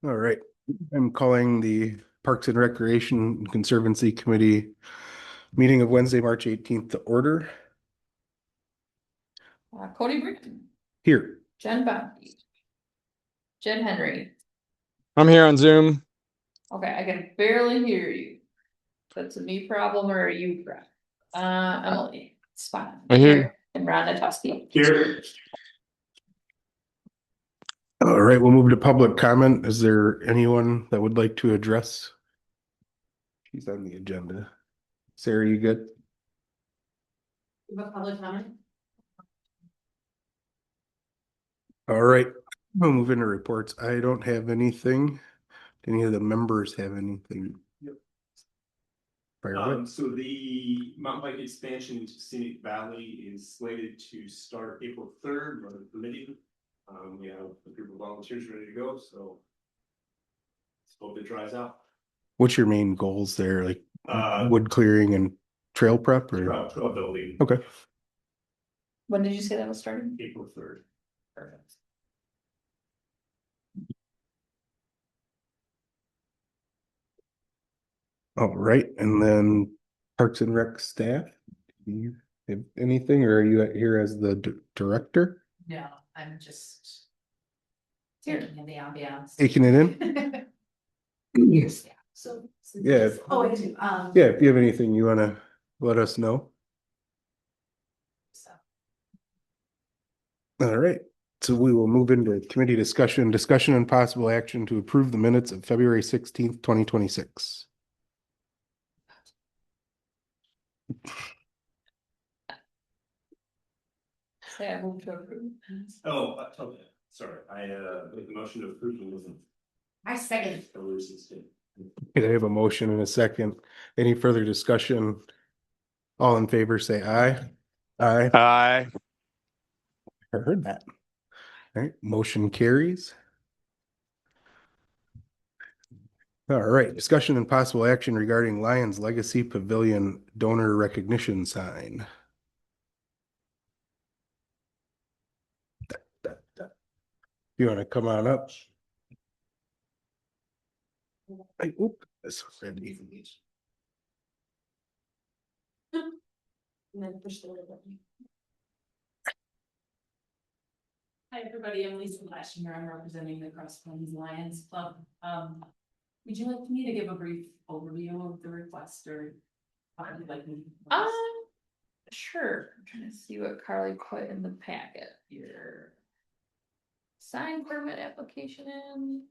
All right, I'm calling the Parks and Recreation and Conservancy Committee meeting of Wednesday, March 18th to order. Cody Britton, Here. Jen Bounty, Jen Henry. I'm here on Zoom. Okay, I can barely hear you. That's a me problem or a you problem? Emily, it's fine. I hear. And Rhonda Tusky. Here. All right, we'll move to public comment. Is there anyone that would like to address? She's on the agenda. Sarah, you good? Public comment? All right, we'll move into reports. I don't have anything. Do any of the members have anything? Yep. Fire away. So the mountain bike expansion into Scenic Valley is slated to start April 3rd, weather permitting. We have a group of volunteers ready to go, so let's hope it dries out. What's your main goals there? Like wood clearing and trail prep or? Trail building. Okay. When did you say that was starting? April 3rd. Perfect. All right, and then Parks and Rec staff, do you have anything, or are you here as the director? No, I'm just taking in the ambiance. Taking it in? Yes, yeah. So. Yeah. Oh, I do. Yeah, if you have anything you wanna let us know. So. All right, so we will move into committee discussion and possible action to approve the minutes of February 16th, 2026. Say I move to approve. Oh, sorry, I make the motion to approve and wasn't. I second. Okay, I have a motion and a second. Any further discussion? All in favor, say aye. Aye. Aye. I heard that. All right, motion carries. All right, discussion and possible action regarding Lions Legacy Pavilion donor recognition sign. You want to come on up? Hey, oop, this was ready. And then push the little button. Hi, everybody. I'm Lisa Lashinger. I'm representing the Cross Plains Lions Club. Would you like me to give a brief overview of the request or? How would you like me? Sure. I'm trying to see what Carly put in the packet. Your sign permit application in.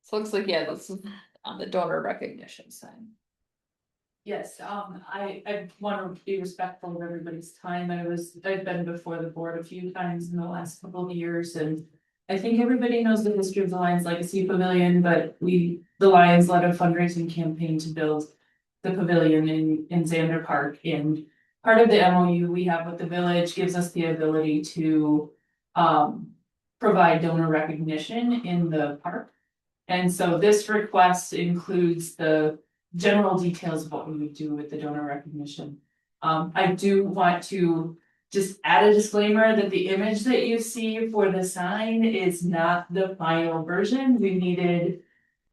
So looks like, yeah, this is on the donor recognition sign. Yes, I want to be respectful of everybody's time. I've been before the board a few times in the last couple of years, and I think everybody knows the history of the Lions Legacy Pavilion, but the Lions led a fundraising campaign to build the pavilion in Xander Park, and part of the MOU we have with the village gives us the ability to provide donor recognition in the park. And so this request includes the general details of what we would do with the donor recognition. I do want to just add a disclaimer that the image that you see for the sign is not the final version. We needed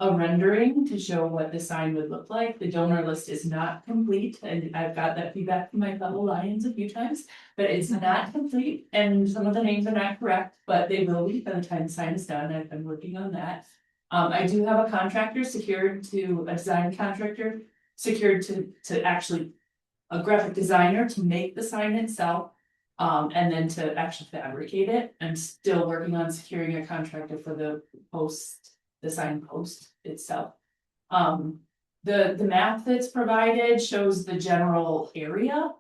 a rendering to show what the sign would look like. The donor list is not complete, and I've got that feedback from my fellow Lions a few times, but it's not complete, and some of the names are not correct, but they will be by the time the sign is done. I've been working on that. I do have a contractor secured to a design contractor secured to actually a graphic designer to make the sign itself, and then to actually fabricate it. I'm still working on securing a contractor for the sign post itself. The map that's provided shows the general area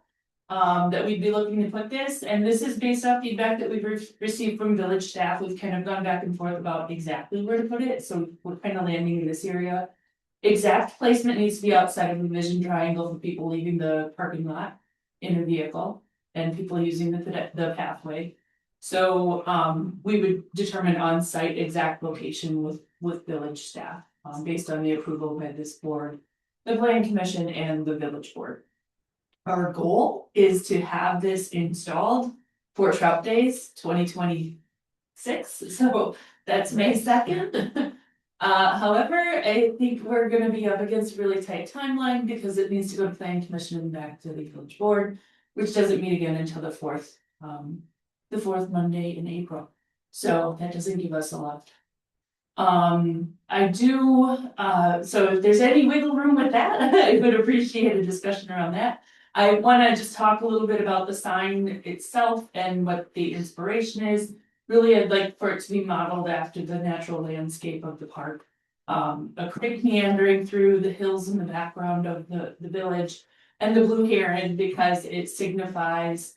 that we'd be looking to put this, and this is based off feedback that we've received from village staff. We've kind of gone back and forth about exactly where to put it, so we're kind of landing in this area. Exact placement needs to be outside of the vision triangle for people leaving the parking lot in a vehicle and people using the pathway. So we would determine on-site exact location with village staff based on the approval by this board, the planning commission, and the village board. Our goal is to have this installed for Trout Days 2020 so that's May 2nd. However, I think we're gonna be up against a really tight timeline because it needs to go to planning commission and back to the village board, which doesn't meet again until the fourth Monday in April. So that doesn't give us a lot. I do, so if there's any wiggle room with that, I would appreciate a discussion around that. I wanna just talk a little bit about the sign itself and what the inspiration is. Really, I'd like for it to be modeled after the natural landscape of the park. A creek meandering through the hills in the background of the village. And the blue heron because it signifies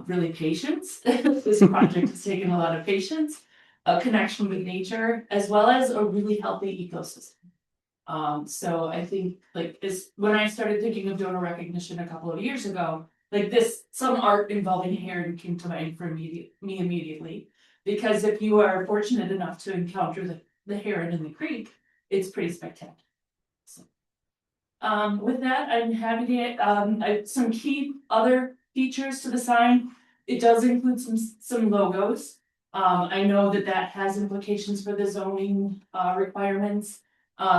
really patience. This project has taken a lot of patience, a connection with nature, as well as a really healthy ecosystem. So I think like this, when I started thinking of donor recognition a couple of years ago, like this, some art involving heron came to mind for me immediately. Because if you are fortunate enough to encounter the heron in the creek, it's pretty spectacular. So, with that, I'm happy to, some key other features to the sign. It does include some logos. I know that has implications for the zoning requirements.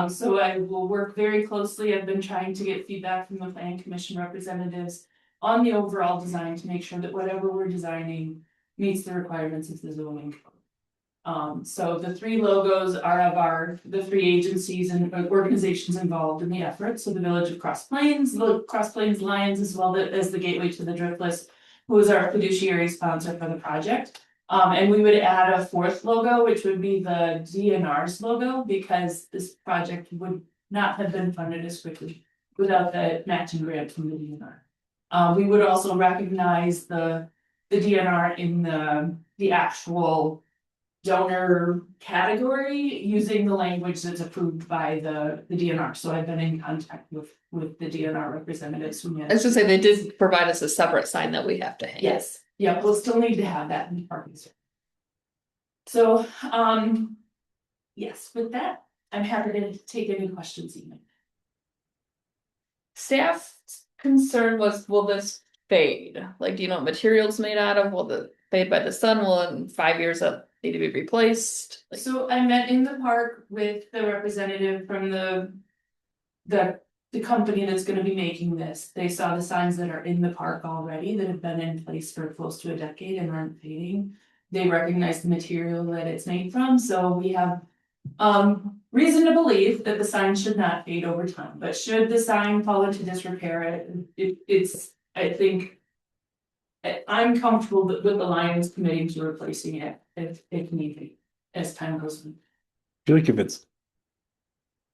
So I will work very closely. I've been trying to get feedback from the planning commission representatives on the overall design to make sure that whatever we're designing meets the requirements of the zoning code. So the three logos are of the three agencies and organizations involved in the effort. So the Village of Cross Plains, the Cross Plains Lions, as well as the Gateway to the Driftless, who is our fiduciary sponsor for the project. And we would add a fourth logo, which would be the DNR's logo, because this project would not have been funded as quickly without the matching grant from the DNR. We would also recognize the DNR in the actual donor category using the language that's approved by the DNR. So I've been in contact with the DNR representatives. I was gonna say, they did provide us a separate sign that we have to hang. Yes, yeah, we'll still need to have that in the parking space. So, yes, with that, I'm happy to take any questions even. Staff's concern was, will this fade? Like, do you know what material it's made out of? Will it fade by the sun? Will in 5 years that need to be replaced? Like, So I met in the park with the representative from the company that's gonna be making this. They saw the signs that are in the park already that have been in place for close to a decade and aren't fading. They recognize the material that it's made from, so we have reason to believe that the sign should not fade over time, but should the sign fall into disrepair, it's, I think. I'm comfortable with the Lions committing to replacing it if need be, as time goes on. I feel like if it's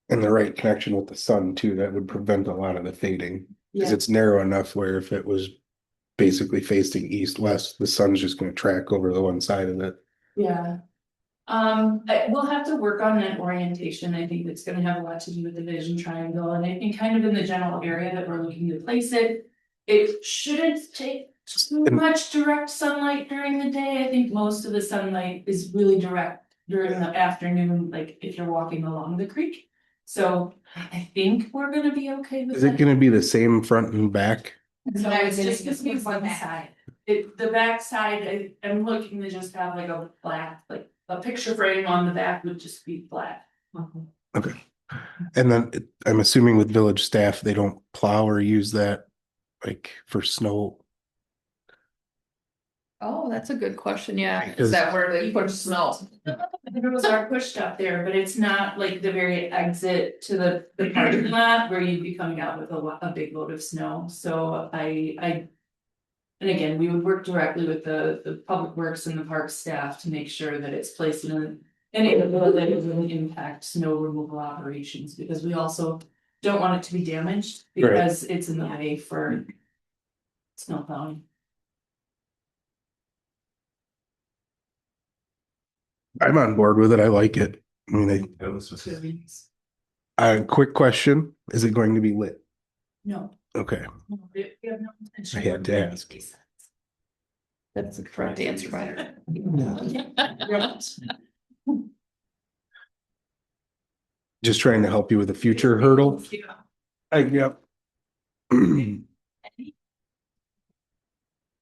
in the right connection with the sun too, that would prevent a lot of the fading. Because Yeah. it's narrow enough where if it was basically facing east-west, the sun's just gonna track over the one side of it. Yeah. We'll have to work on that orientation. I think it's gonna have a lot to do with the vision triangle, and I think kind of in the general area that we're looking to place it. It shouldn't take too much direct sunlight during the day. I think most of the sunlight is really direct during the afternoon, like if you're walking along the creek. So I think we're gonna be okay with Is it that. gonna be the same front and back? So it's just gonna be one side. The back side, I'm looking to just have like a black, like a picture frame on the back would just be black. Okay. And then I'm assuming with village staff, they don't plow or use that like for snow. oh, that's a good question. Yeah, Because- is that where they put snow? The roads are pushed up there, but it's not like the very exit to the parking lot where you'd be coming out with a big load of snow. So and again, we would work directly with the public works and the park staff to make sure that it's placed in an area that doesn't impact snow removal operations, because we also don't want it to be damaged Right. because it's in the way for snow plowing. I'm on board with it. I like it. I mean, quick question. Is it going to be lit? No. Okay. No, we have no intention I had of to doing ask. these. That's the correct answer, right? Just trying to help you with a future hurdle. Yep.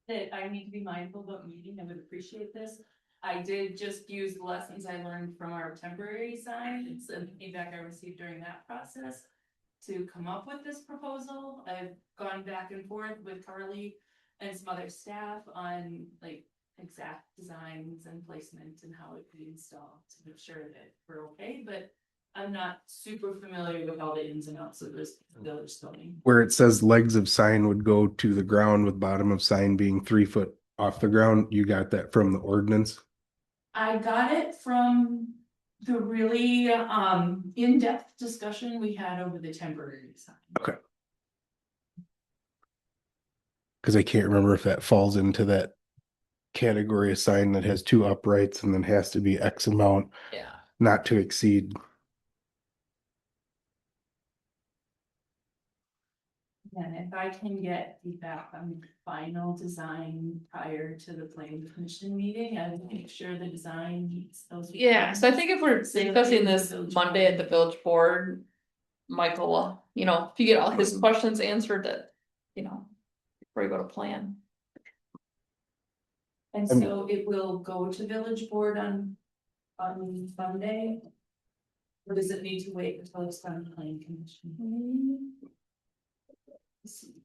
That I need to be mindful about meeting, I would appreciate this. I did just use the lessons I learned from our temporary signs and the feedback I received during that process to come up with this proposal. I've gone back and forth with Carly and some other staff on like exact designs and placement and how it could be installed to make sure that we're okay, but I'm not super familiar with all the ins and outs of this village zoning. Where it says legs of sign would go to the ground with bottom of sign being 3 foot off the ground, you got that from the ordinance? I got it from the really in-depth discussion we had over the temporary sign. Okay. Cause I can't remember if that falls into that category of sign that has 2 uprights and then has to be X amount, Yeah. not to exceed. And if I can get feedback on the final design prior to the planning commission meeting, I will make sure the design meets those. Yeah, so I think if we're Same discussing thing with this the village Monday at board. the village board. Michael, you know, if you get all his questions answered that, you know, before you go to plan. And so it will go to village board on Monday. Or does it need to wait until it's done planning commission? Let's see.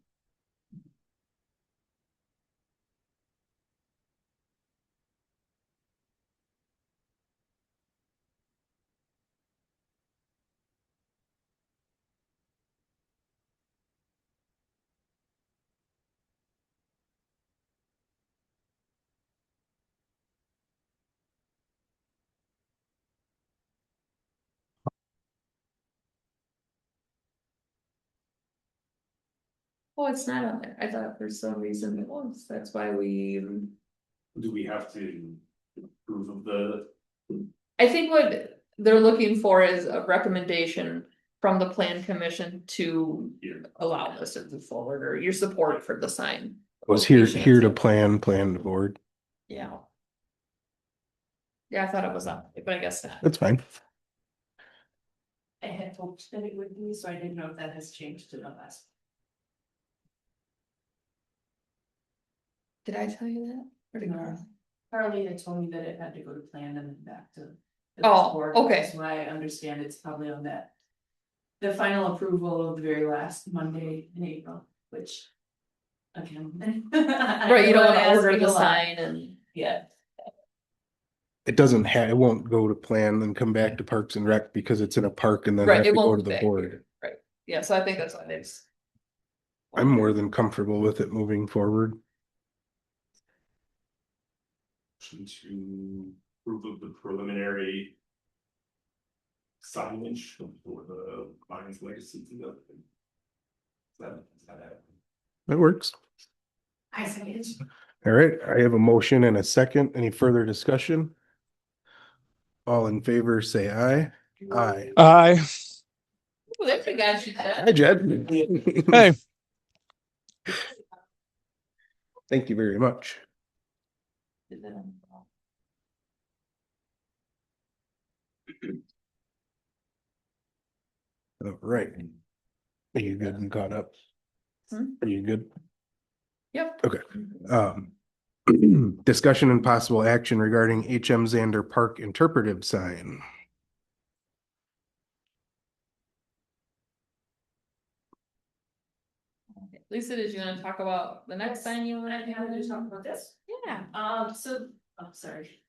Oh, it's not on there. I thought for some reason it was. That's why we. Do we have to approve of the? I think what they're looking for is a recommendation from the plan commission to Here. allow this to move forward or your support for the sign. Was here location. to plan the board. Yeah. Yeah, I thought it was on, but I guess not. That's fine. I had hoped that it would be, so I didn't know if that has changed in the last. Did I tell you that? Or did Carl? Carly had told me that it had to go to plan and then back to. the Oh, board, okay. That's why I understand it's probably on that. The final approval of the very last Monday in April, which. Again. Right, you don't wanna order the sign and. Yeah, It doesn't have, it won't go to plan, then come back to Parks and Rec because it's in a park and then Right, have it to go won't to be the back board. here. Right, yeah, so I think that's what it is. I'm more than comfortable with it moving forward. To approve of the preliminary. Signage for the Lions Legacy to the. Is that it? That works. I said it. All right, I have a motion and a second. Any further discussion? All in favor, say aye. Aye. Aye. Oh, that's a guy she said. Hi, Jed. Hey, Thank you very much. All right. Are you good and caught up? Hmm? Are you good? Yep. Okay. Discussion and possible action regarding HM Zander Park interpretive sign. Lisa, did you wanna talk about the next sign you wanna I'm happy to talk about this. Yeah. Sorry.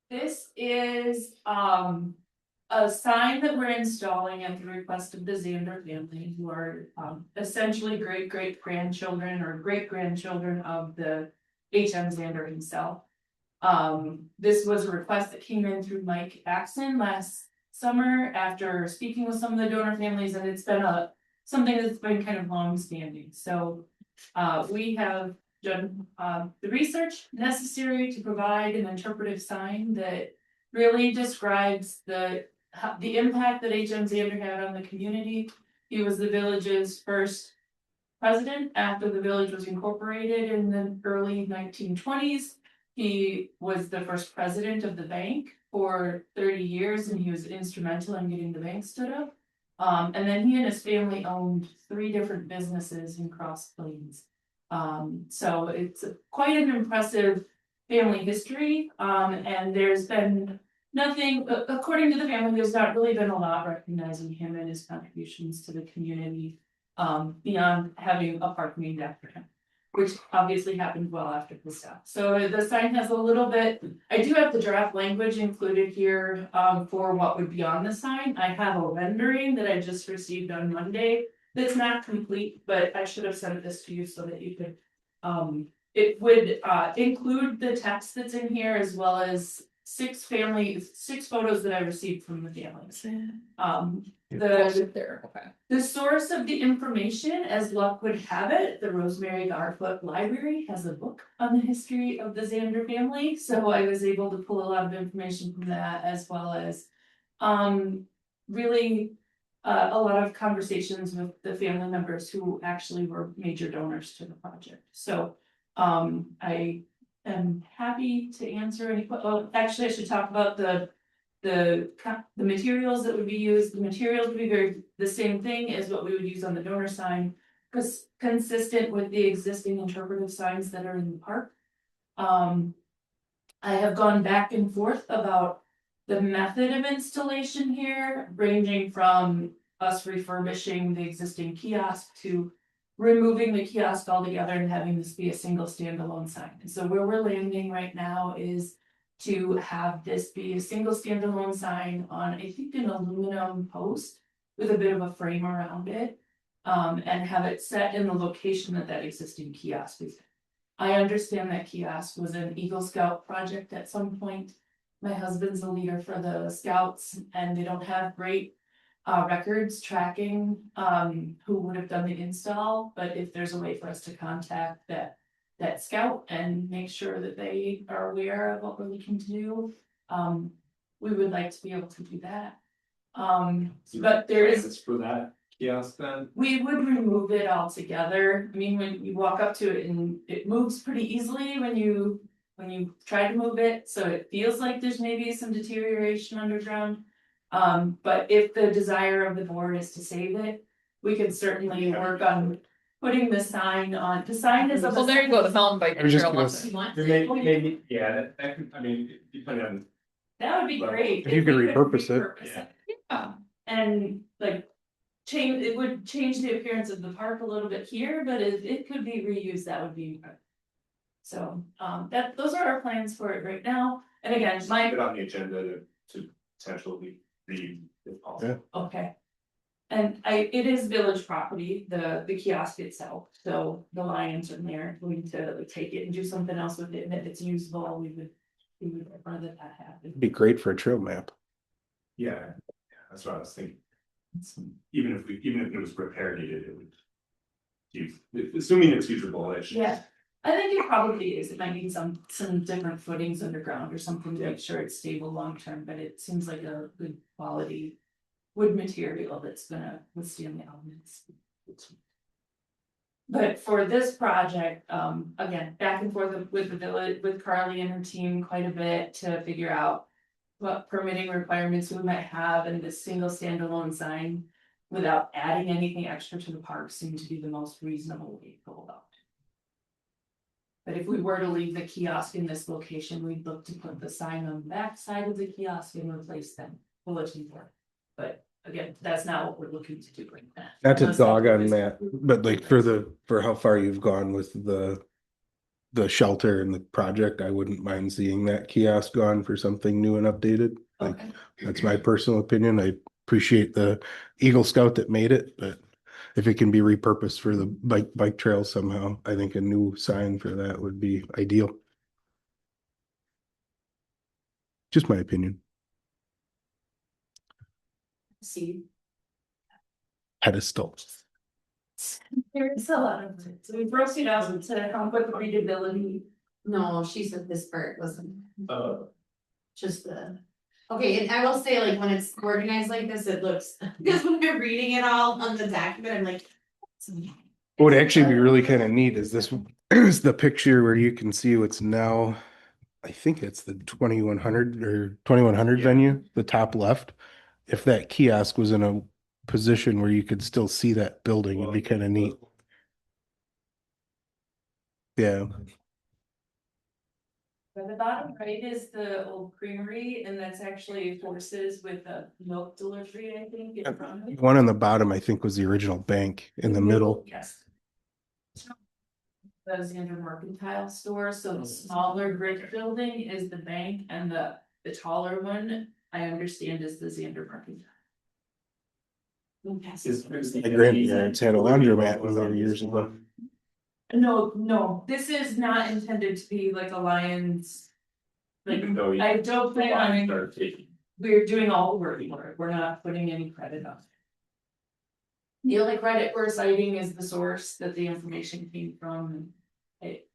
This is, a sign that we're installing at the request of the Zander family, who are, essentially great grandchildren or great grandchildren of the H.M. Zander himself. This was a request that came in through Mike Axon last summer after speaking with some of the donor families, and it's been something that's been kind of long-standing, so. We have done, the research necessary to provide an interpretive sign that really describes the impact that H.M. Zander had on the community. He was the village's first president after the village was incorporated in the early 1920s. He was the first president of the bank for 30 years, and he was instrumental in getting the bank stood up. And then he and his family owned 3 different businesses in Cross Plains. So it's quite an impressive family history, and there's been nothing, according to the family, there's not really been a lot recognizing him and his contributions to the community. Beyond having a park named after him, which obviously happened well after his death. So the sign has a little bit, I do have the draft language included here, for what would be on the sign. I have a rendering that I just received on Monday. That's not complete, but I should have sent this to you so that you could, it would, include the text that's in here as well as six photos that I received from the families. There, okay. The source of the information, as luck would have it, the Rosemary Garfoot Library has a book on the history of the Zander family, so I was able to pull a lot of information from that, as well as really a lot of conversations with the family members who actually were major donors to the project. So I am happy to answer any, actually I should talk about the materials that would be used. The materials would be the same thing as what we would use on the donor sign, because consistent with the existing interpretive signs that are in the park. I have gone back and forth about the method of installation here, ranging from us refurbishing the existing kiosk to removing the kiosk altogether and having this be a single standalone sign. And so where we're landing right now is to have this be a single standalone sign on, I think, an aluminum post with a bit of a frame around it, and have it set in the location that existing kiosk is. I understand that kiosk was an Eagle Scout project at some point. My husband's a leader for the Scouts, and they don't have great records tracking who would have done the install, but if there's a way for us to contact that scout and make sure that they are aware of what we're looking to do, we would like to be able to do that. But there is, for that kiosk then? we would remove it altogether. I mean, when you walk up to it and it moves pretty easily when you try to move it, so it feels like there's maybe some deterioration underground. But if the desire of the board is to save it, we could certainly work on putting the sign on, the sign is. Well, there you go, the mountain bike I was just trail. gonna wants- Maybe, yeah, that could, I mean, depending on. That would be great. If you could we repurpose it. repurpose Yeah. And like, it would change the appearance of the park a little bit here, but if it could be reused, that would be. So, those are our plans for it right now, and again, Put my, it on the agenda to potentially read if possible. okay. And it is village property, the kiosk itself, so the Lions are there, going to take it and do something else with it, and if it's usable, we would prefer that happen. It'd be great for a trail map. Yeah, that's what I was thinking. Even if it was repair needed, it would. Assuming it's usable, it should. Yeah, I think it probably is, it might need some different footings underground or something to make sure it's stable long term, but it seems like a good quality wood material that's gonna withstand the elements. But for this project, again, back and forth with the village, with Carly and her team quite a bit to figure out what permitting requirements we might have, and this single standalone sign without adding anything extra to the park seemed to be the most reasonable way to go about it. But if we were to leave the kiosk in this location, we'd look to put the sign on the back side of the kiosk and replace them, bulletin board. But again, that's not what we're looking to do right now. Not to Unless dog on is- that, but like for how far you've gone with the shelter and the project, I wouldn't mind seeing that kiosk gone for something new and updated. Like, Okay, that's my personal opinion. I appreciate the Eagle Scout that made it, but if it can be repurposed for the bike trail somehow, I think a new sign for that would be ideal. Just my opinion. see, Pedestal. there's a lot of it, so we broke it out to help with readability. No, she said this part wasn't Uh, just the. Okay, and I will say, like, when it's organized like this, it looks, because when I'm reading it all on the document, I'm like. What would actually be really kind of neat is this is the picture where you can see what's now, I think it's the 2100 or 2100 Yeah. venue, the top left. If that kiosk was in a position where you could still see that building, it'd be kind of neat. Yeah. By the bottom right is the old creamery, and that's actually horses with a milk delivery, I think, in front of it. One on the bottom, I think, was the original bank in the middle. Yes. The Xander Mercantile Store, so the smaller brick building is the bank, and the taller one, I understand, is the Xander Mercantile. My grandparents had a laundromat when they were years ago. No, this is not intended to be like a Lions. Like, Even though you- I don't plan on, Start taking. we're doing all the work for it, we're not putting any credit on it. The only credit we're citing is the source that the information came from.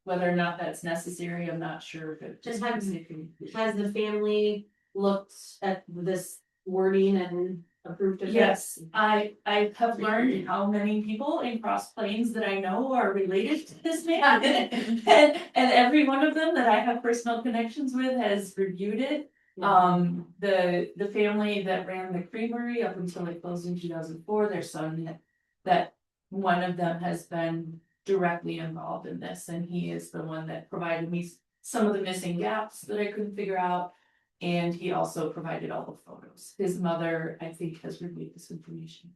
Whether or not that's necessary, I'm not sure, but just. Has the family looked at this wording and approved of it? Yes, I have learned how many people in Cross Plains that I know are related to this man. And every one of them that I have personal connections with has reviewed it. The family that ran the creamery up until it closed in 2004, their son, that one of them has been directly involved in this, and he is the one that provided me some of the missing gaps that I couldn't figure out. And he also provided all the photos. His mother, I think, has reviewed this information.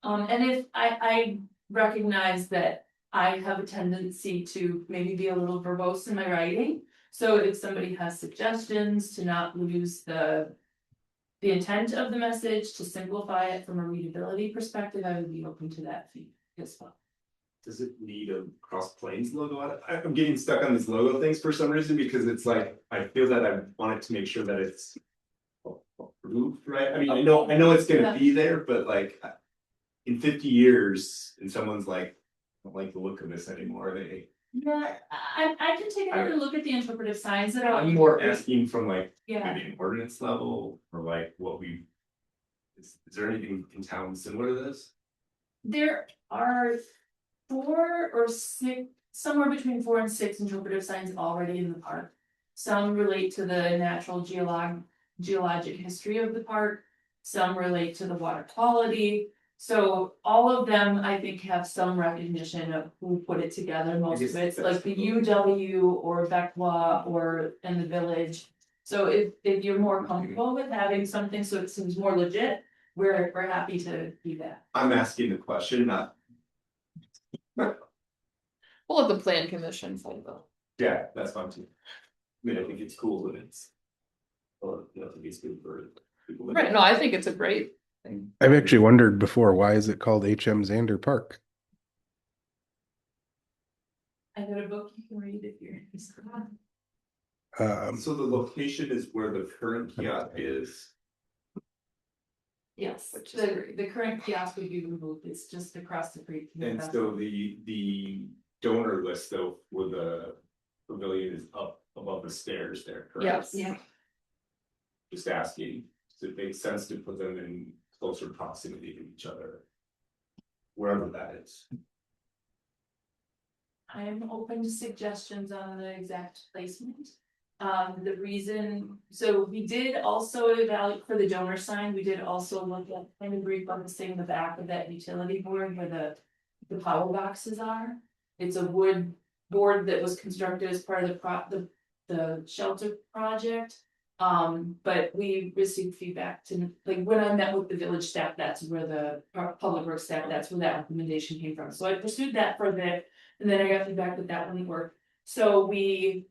And if I recognize that I have a tendency to maybe be a little verbose in my writing. So if somebody has suggestions to not lose the intent of the message, to simplify it from a readability perspective, I would be open to that feedback as well. Does it need a Cross Plains logo on it? I'm getting stuck on these logo things for some reason, because it's like, I feel that I wanted to make sure that it's. Approved, right? I mean, I know it's gonna be there, but like. In 50 years, and someone's like, I don't like the look of this anymore, Yeah, I can take another look at the interpretive signs that are. I'm more asking from like, Yeah, maybe an ordinance level, or like what we. Is there anything in town similar to this? there are 4 or 6, somewhere between 4 and 6 interpretive signs already in the park. Some relate to the natural geologic history of the park. Some relate to the water quality. So all of them, I think, have some recognition of who put it together. Most of it's like the UW or Becwa or in the village. So if you're more comfortable with having something so it seems more legit, we're happy to do that. I'm asking the question, not, We'll let the plan commission say though. yeah, that's fine too. I mean, I think it's cool that it's. Or, I think it's good for people. Right, no, I think it's a great thing. I've actually wondered before, why is it called HM Xander Park? I got a book you can read if you're interested. So the location is where the current kiosk is. Yes, Which is the current kiosk would be removed, it's just across the creek. And so the donor list though, for the pavilion is up above the stairs there, correct? Yes. Yeah. Just asking, does it make sense to put them in closer proximity to each other? Wherever that is. I'm open to suggestions on the exact placement. The reason, so we did also evaluate for the donor sign, we did also look at kind of repurposing the back of that utility board where the power boxes are. It's a wood board that was constructed as part of the shelter project. But we received feedback to, like, when I met with the village staff, that's where the public works staff, that's where that recommendation came from. So I pursued that for a bit, and then I got feedback that that wouldn't work. So we,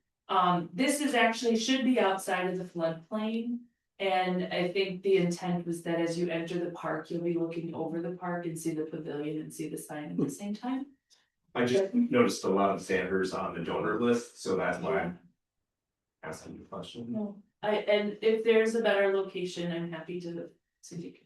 this is actually should be outside of the floodplain. And I think the intent was that as you enter the park, you'll be looking over the park and see the pavilion and see the sign at the same time. I just noticed a lot of Sanders on the donor list, so that's why I'm asking the question. No, and if there's a better location, I'm happy to see.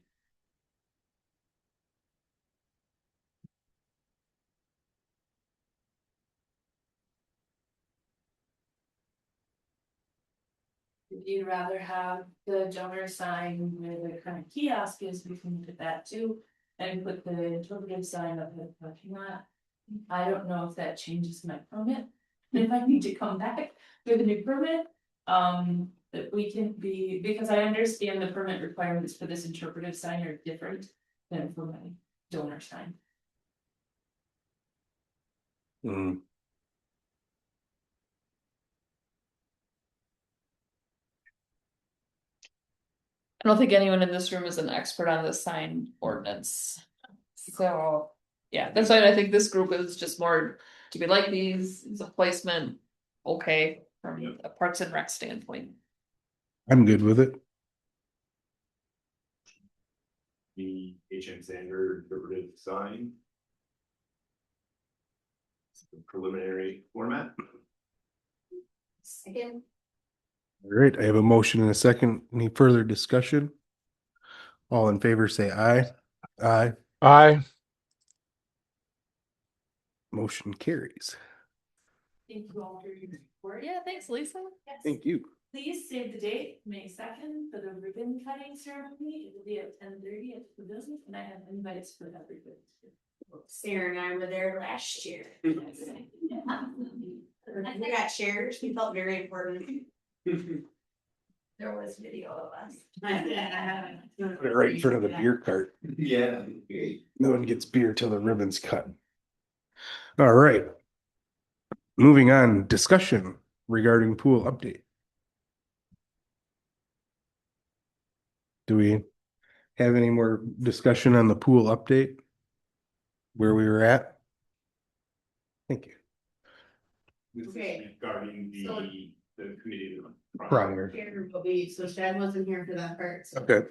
If you'd rather have the donor sign where the current kiosk is, we can look at that too. And put the interpretive sign up in the parking lot. I don't know if that changes my permit. If I need to come back with a new permit, that we can be, because I understand the permit requirements for this interpretive sign are different than for my donor sign. Mm, I don't think anyone in this room is an expert on the sign ordinance. So, yeah, that's why I think this group is just more, do we like these, is a placement, okay, from a Parks and Rec standpoint. I'm good with it. The H.M. Sander interpretive sign. It's the preliminary format. Second. All right, I have a motion and a second. Any further discussion? All in favor, say aye. Aye. Aye. Motion carries. Thank you all for your support. Yeah, thanks, Lisa. Yes. Thank you. Please save the date, May 2nd, for the ribbon cutting ceremony. It will be at 10:30 at the business, and I have invites for everybody. Sarah and I were there last year. We got chairs, we felt very important. There was video of us. Put it right in front of the beer cart. Yeah. No one gets beer till the ribbon's cut. All right. Moving on, discussion regarding pool update. Do we have any more discussion on the pool update? Where we were at? Thank you. This Okay. is regarding So- the committee. Prior. Here will be, so Chad wasn't here for that part, so Okay.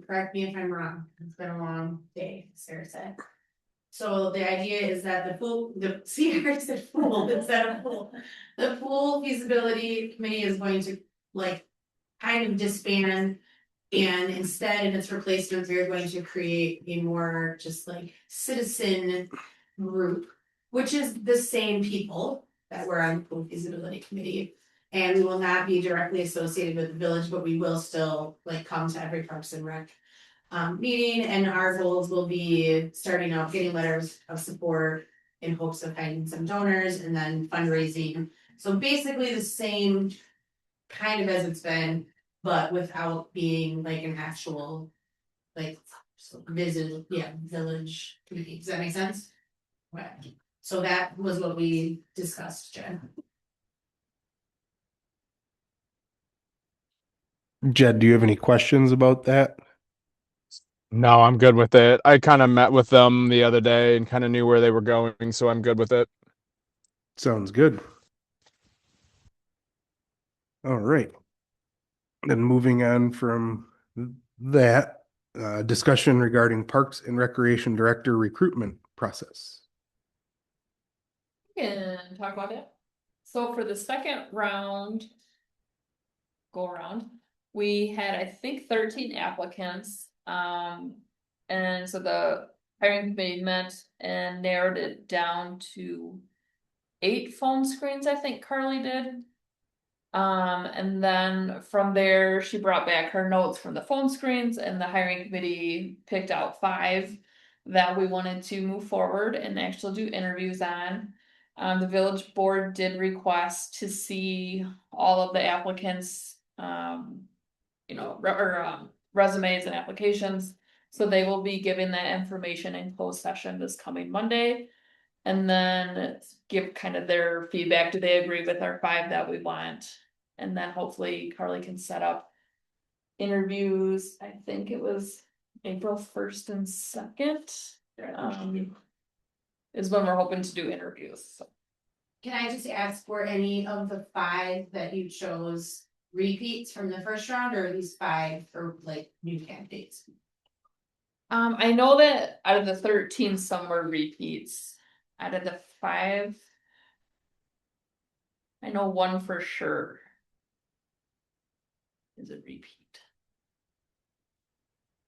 correct me if I'm wrong, it's been a long day, Sarah said. So the idea is that the pool, the, see, I said pool instead of pool. The pool feasibility committee is going to like kind of disband. And instead, in its replacement, we're going to create a more just like citizen group, which is the same people that were on the pool feasibility committee. And we will not be directly associated with the village, but we will still like come to every Parks and Rec meeting, and our goals will be starting out getting letters of support in hopes of finding some donors and then fundraising. So basically the same kind of as it's been, but without being like an actual like village committee. Does that make sense? Right. So that was what we discussed, Jen. Jed, do you have any questions about that? No, I'm good with it. I kind of met with them the other day and kind of knew where they were going, so I'm good with it. Sounds good. All right. Then moving on from that, discussion regarding Parks and Recreation Director recruitment process. Can talk about it. So for the second round. Go around, we had, I think, 13 applicants, and so the hiring committee met and narrowed it down to 8 phone screens, I think Carly did. And then from there, she brought back her notes from the phone screens, and the hiring committee picked out 5 that we wanted to move forward and actually do interviews on. The village board did request to see all of the applicants, resumes and applications. So they will be giving that information in closed session this coming Monday. And then give kind of their feedback. Do they agree with our 5 that we want? And then hopefully Carly can set up interviews. I think it was April 1st and 2nd. Is when we're hoping to do interviews. So. Can I just ask for any of the 5 that you chose repeats from the first round, or at least 5 for like new candidates? I know that out of the 13, some were repeats. Out of the 5, I know 1 for sure is a repeat.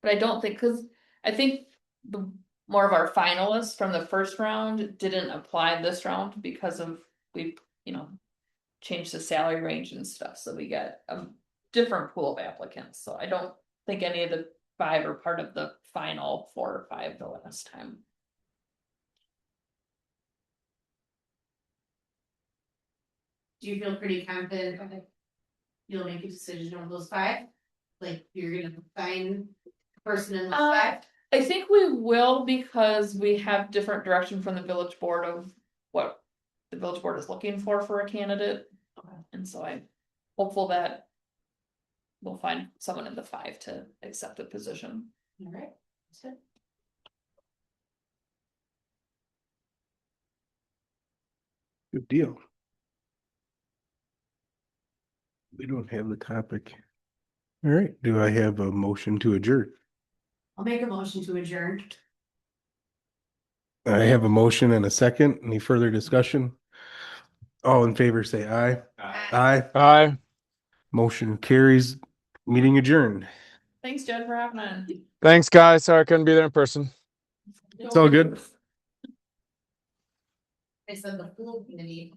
But I don't think, because I think the more of our finalists from the first round didn't apply this round because of we've changed the salary range and stuff, so we got a different pool of applicants. So I don't think any of the 5 are part of the final 4 or 5 the last time. Do you feel pretty confident that you'll make a decision on those 5? Like you're gonna find a person in those 5? I think we will, because we have different direction from the village board of what the village board is looking for a candidate. And so I'm hopeful that we'll find someone in the 5 to accept the position. All right. That's good. Good deal. We don't have the topic. All right, do I have a motion to adjourn? I'll make a motion to adjourn. I have a motion and a second. Any further discussion? All in favor, say aye. Aye. Aye. Motion carries. Meeting adjourned. Thanks, Jen, for having on. Thanks, guys. Sorry I couldn't be there in person. It's all good. I said the pool committee.